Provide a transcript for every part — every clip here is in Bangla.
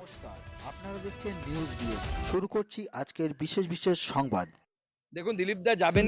নমস্কার, আপনারা দেখছেন নিউজ দিয়ে শুরু করছি আজকের বিশেষ বিশেষ সংবাদ। দেখুন দিলীপ দা যাবেন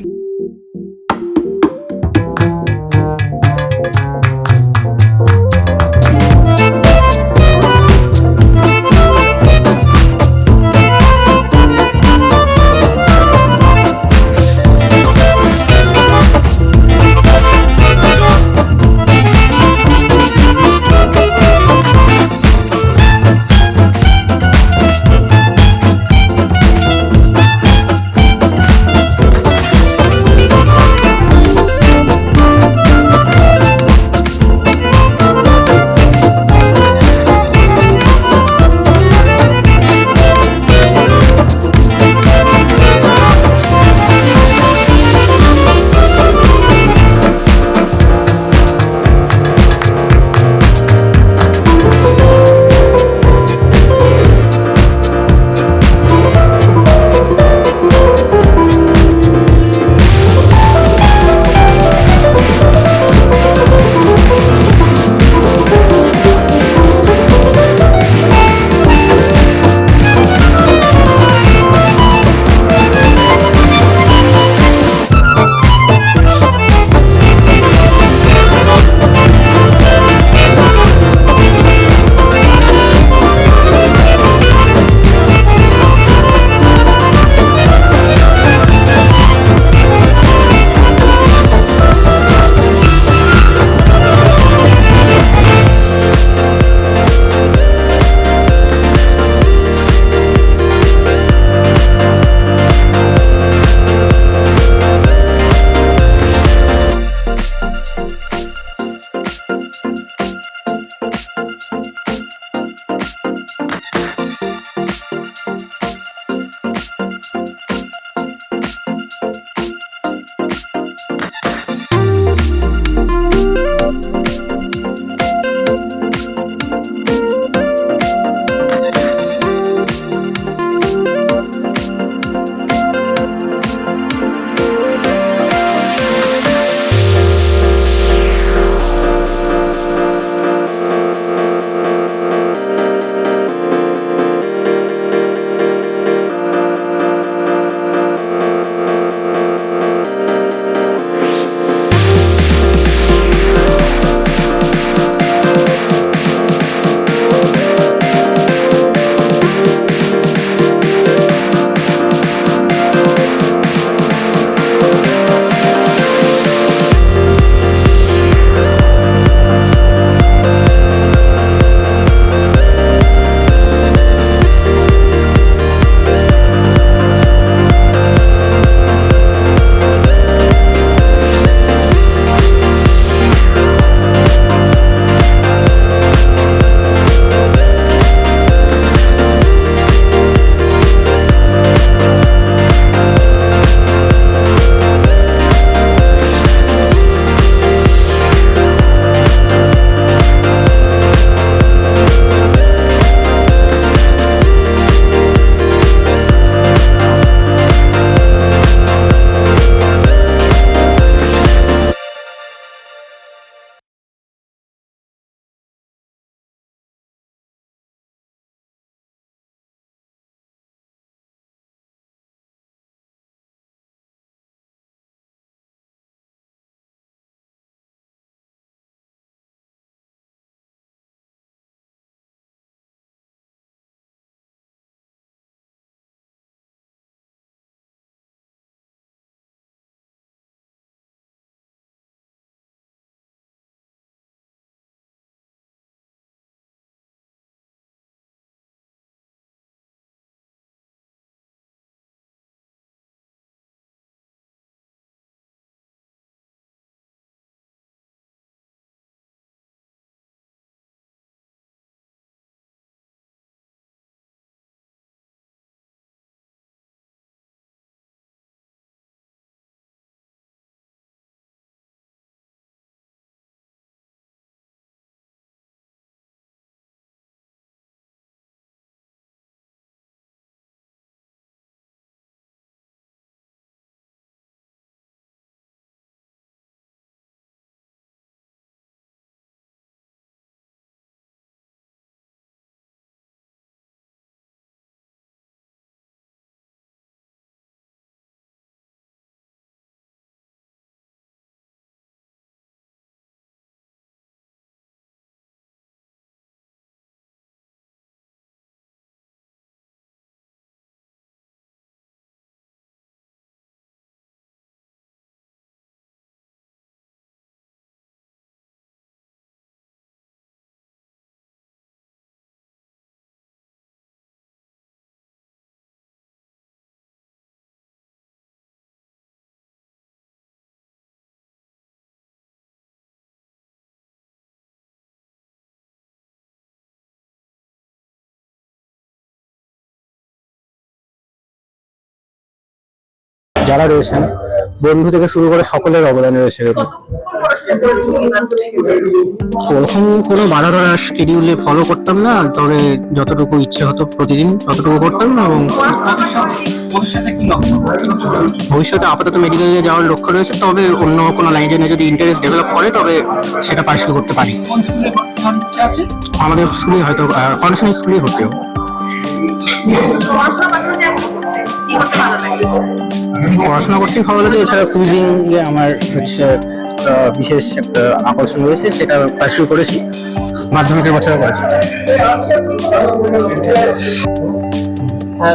যারা রয়েছেন, বন্ধু থেকে শুরু করে সকলের অবদান রয়েছে। প্রথম কোনো বাধা ধরা শিডিউলে ফলো করতাম না, তবে যতটুকু ইচ্ছে হতো প্রতিদিন ততটুকু করতাম এবং ভবিষ্যতে আপাতত মেডিকেলে যাওয়ার লক্ষ্য রয়েছে, তবে অন্য কোনো লাইনে যদি ইন্টারেস্ট ডেভেলপ করে তবে সেটা পার্সিউ করতে পারি। আমাদের স্কুলে হয়তো কন্ডিশনাল স্কুলেই ভর্তি হবে। পড়াশোনা করতেই ভালো লাগে, এছাড়া ক্রুজিং এ আমার হচ্ছে বিশেষ একটা আকর্ষণ রয়েছে, সেটা পার্সিউ করেছি, মাধ্যমিকের বছরে করেছি।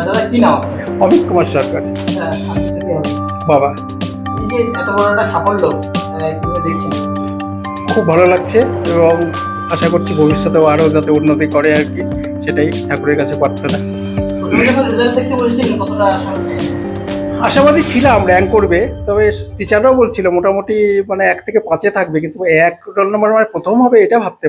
দাদা কি নাম? অমিত কুমার সরকার। বাবা, এই যে এত বড় একটা সাফল্য কিভাবে দেখছেন? খুব ভালো লাগছে এবং আশা করছি ভবিষ্যতেও আরো যাতে উন্নতি করে আর কি, সেটাই ঠাকুরের কাছে প্রার্থনা। প্রথমে যখন রেজাল্ট দেখতে বলেছিলেন কতটা আশাবাদী ছিলেন? আশাবাদী ছিলাম র্যাঙ্ক করবে, তবে টিচাররাও বলছিল মোটামুটি মানে 1 থেকে 5-এ থাকবে, কিন্তু 1 রোল নম্বর মানে প্রথম হবে এটা ভাবতে।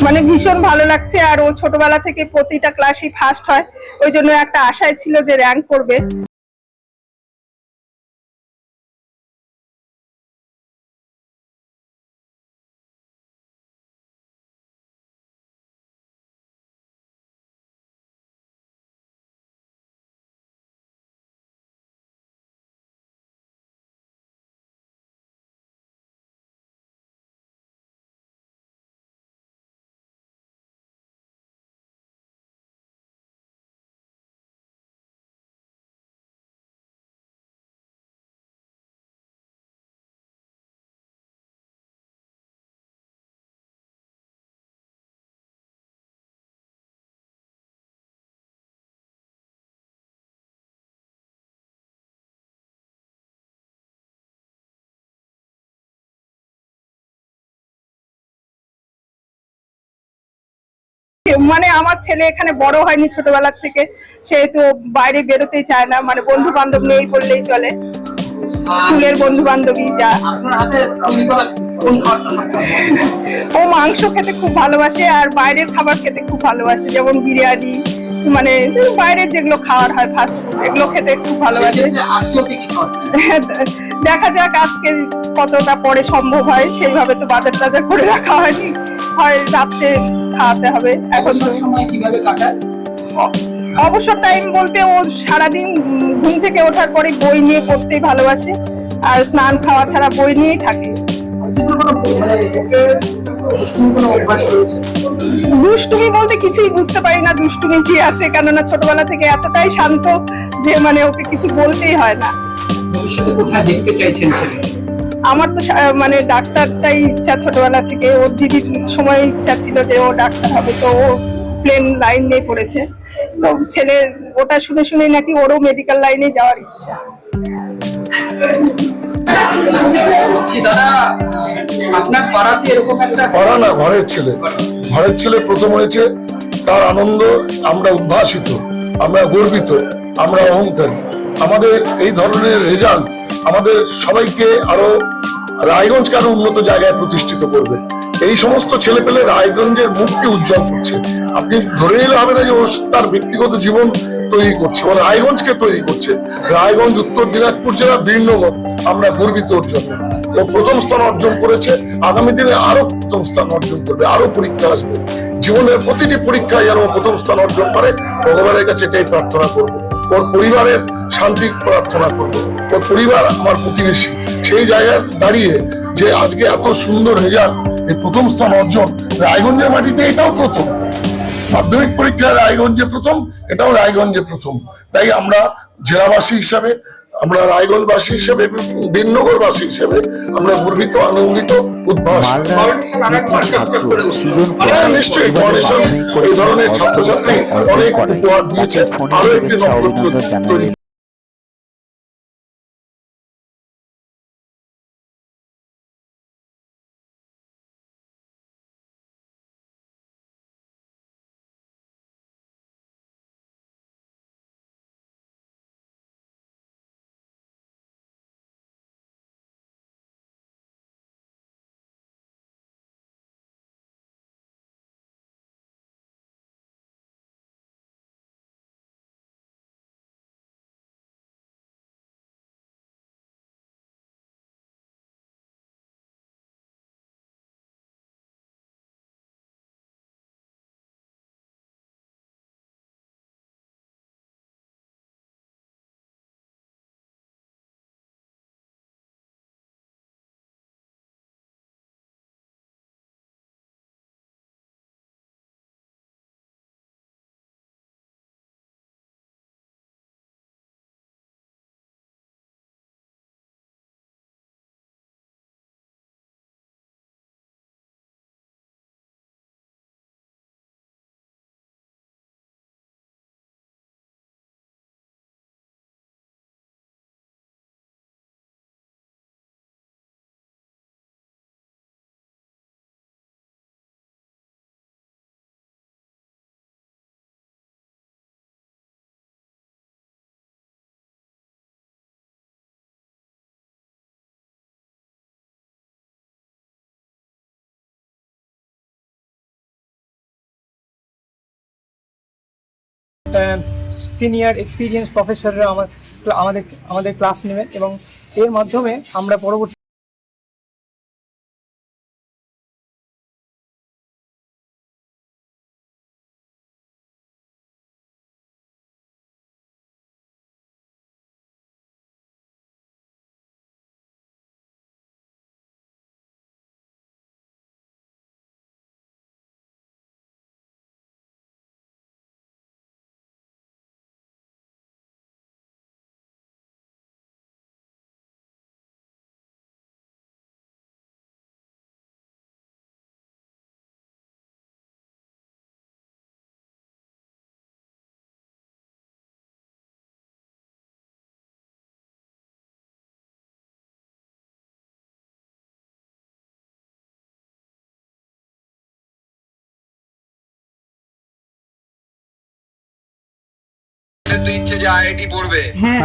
মানে ভীষণ ভালো লাগছে। আর ও ছোটবেলা থেকে প্রতিটা ক্লাসই ফার্স্ট হয়, ওই জন্য একটা আশায় ছিল যে র্যাঙ্ক করবে। মানে আমার ছেলে এখানে বড় হয়নি ছোটবেলার থেকে, সেহেতু বাইরে বেরোতেই চায় না, মানে বন্ধু বান্ধব নেই বললেই চলে, স্কুলের বন্ধু বান্ধবী যা। আপনার হাতে তৈরি করা কোন খাবারটা ও মাংস খেতে খুব ভালোবাসে আর বাইরের খাবার খেতে খুব ভালোবাসে, যেমন বিরিয়ানি, মানে বাইরের যেগুলো খাওয়ার হয় ফাস্ট ফুড, এগুলো খেতে খুব ভালোবাসে। আজকেও কি খাওয়াচ্ছে? দেখা যাক আজকে কতটা পরে সম্ভব হয়, সেইভাবে তো বাজার টাজার করে রাখা হয়নি, হয় রাত্রে খাওয়াতে হবে। এখন তো সময় কিভাবে কাটায়? অবসর টাইম বলতে ও সারাদিন ঘুম থেকে ওঠার পরে বই নিয়ে পড়তেই ভালোবাসে, আর স্নান খাওয়া ছাড়া বই নিয়েই থাকে। দুষ্টুমি বলতে কিছুই বুঝতে পারি না দুষ্টুমি কি আছে, কেননা ছোটবেলা থেকে এতটাই শান্ত যে মানে ওকে কিছু বলতেই হয় না। ভবিষ্যতে কোথায় দেখতে চাইছেন ছেলে? আমার তো মানে ডাক্তারটাই ইচ্ছা ছোটবেলা থেকে, ওর দিদির সময় ইচ্ছা ছিল যে ও ডাক্তার হবে, তো ও প্লেন লাইন নিয়ে পড়েছে, তো ছেলে ওটা শুনে শুনে নাকি ওরও মেডিকেল লাইনে যাওয়ার ইচ্ছা। বলছি দাদা, আপনার পাড়াতে এরকম একটা পাড়া না, ঘরের ছেলে প্রথম হয়েছে, তার আনন্দ আমরা উদ্ভাসিত, আমরা গর্বিত, আমরা অহংকারী। আমাদের এই ধরনের রেজাল্ট আমাদের সবাইকে আরো, রায়গঞ্জকে আরো উন্নত জায়গায় প্রতিষ্ঠিত করবে। এই সমস্ত ছেলে পেলে রায়গঞ্জের মুখকে উজ্জ্বল করছে। আপনি ধরে নিলে হবে না যে ও তার ব্যক্তিগত জীবন তৈরি করছে, ও রায়গঞ্জকে তৈরি করছে। রায়গঞ্জ, উত্তর দিনাজপুর জেলা, বীরনগর, আমরা গর্বিত ওর জন্য। ও প্রথম স্থান অর্জন করেছে, আগামী দিনে আরো প্রথম স্থান অর্জন করবে, আরো পরীক্ষা আসবে, জীবনের প্রতিটি পরীক্ষায় যেন প্রথম স্থান অর্জন করে, ভগবানের কাছে এটাই প্রার্থনা করবো। ওর পরিবারের শান্তি প্রার্থনা করবো। ওর পরিবার আমার প্রতিবেশী, সেই জায়গায় দাঁড়িয়ে যে আজকে এত সুন্দর রেজাল্ট, এই প্রথম স্থান অর্জন রায়গঞ্জের মাটিতে, এটাও প্রথম। মাধ্যমিক পরীক্ষায় রায়গঞ্জে প্রথম, এটাও রায়গঞ্জে প্রথম। তাই আমরা জেলাবাসী হিসাবে, আমরা রায়গঞ্জবাসী হিসেবে, বিনগরবাসী হিসেবে আমরা গর্বিত, আনন্দিত, উদ্ভাসিত। মালদার কৃতি ছাত্র সৃজন হ্যাঁ, নিশ্চয়ই ফাউন্ডেশন এই ধরনের ছাত্রছাত্রী অনেক উপহার দিয়েছে। আরো একটি নক্ষত্র তৈরি। সিনিয়র এক্সপিরিয়েন্স প্রফেসররা আমাদের ক্লাস নেবেন এবং এর মাধ্যমে আমরা পরবর্তী তো ইচ্ছে যে আইআইটি পড়বে। হ্যাঁ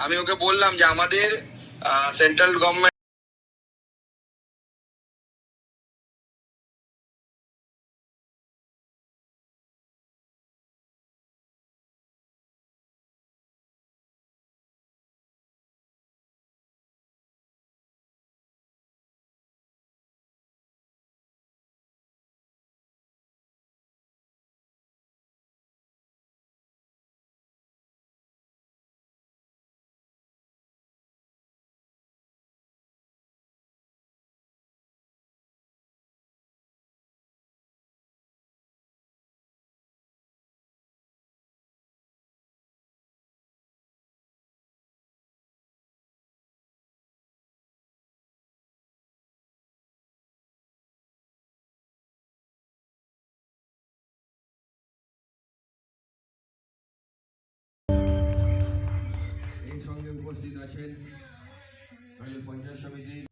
আমি ওকে বললাম যে আমাদের সেন্ট্রাল গভর্নমেন্ট এর সঙ্গে উপস্থিত আছেন পঞ্চায়েত সমিতির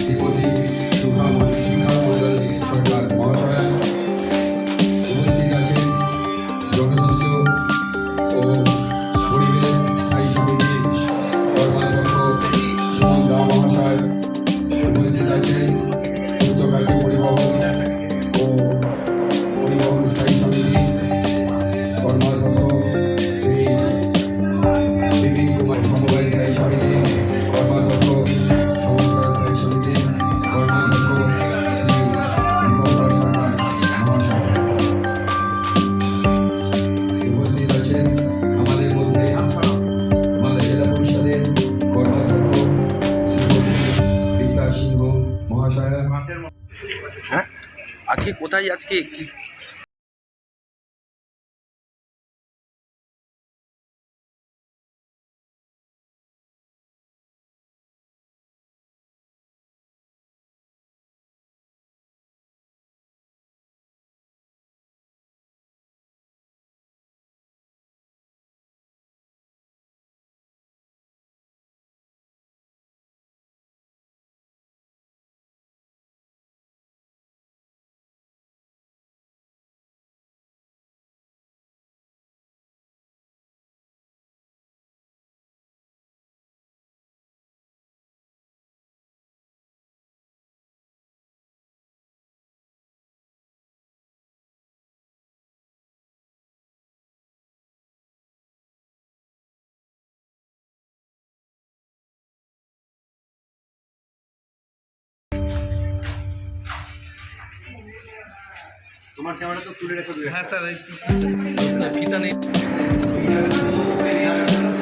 শ্রীমতী শিখা মণ্ডল সরকার মহাশয়া, উপস্থিত আছেন জনস্বাস্থ্য ও পরিবেশ স্থায়ী সমিতির কর্মাধ্যক্ষ সুমন দা মহাশয়, উপস্থিত আছেন পূর্ত কার্য পরিবহন ও আজকে কোথায় আজকে কি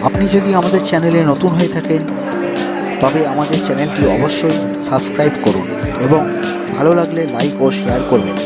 আপনি যদি আমাদের চ্যানেলে নতুন হয়ে থাকেন তবে আমাদের চ্যানেলটি অবশ্যই সাবস্ক্রাইব করুন এবং ভালো লাগলে লাইক ও শেয়ার করবেন।